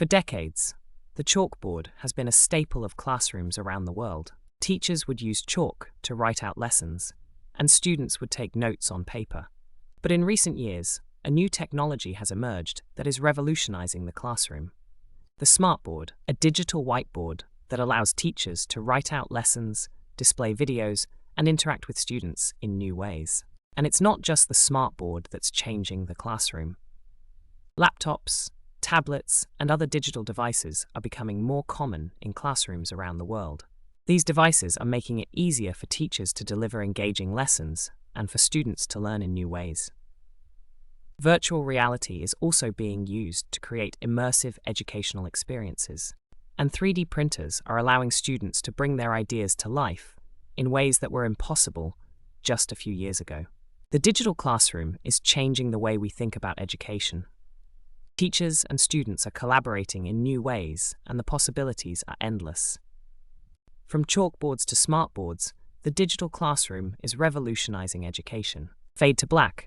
For decades, the chalkboard has been a staple of classrooms around the world. Teachers would use chalk to write out lessons, and students would take notes on paper. But in recent years, a new technology has emerged that is revolutionizing the classroom. The Smartboard, a digital whiteboard that allows teachers to write out lessons, display videos, and interact with students in new ways. And it's not just the Smartboard that's changing the classroom. Laptops, tablets, and other digital devices are becoming more common in classrooms around the world. These devices are making it easier for teachers to deliver engaging lessons and for students to learn in new ways. Virtual reality is also being used to create immersive educational experiences, and 3D printers are allowing students to bring their ideas to life in ways that were impossible just a few years ago. The digital classroom is changing the way we think about education. Teachers and students are collaborating in new ways, and the possibilities are endless. From chalkboards to smartboards, the digital classroom is revolutionizing education. Fade to black.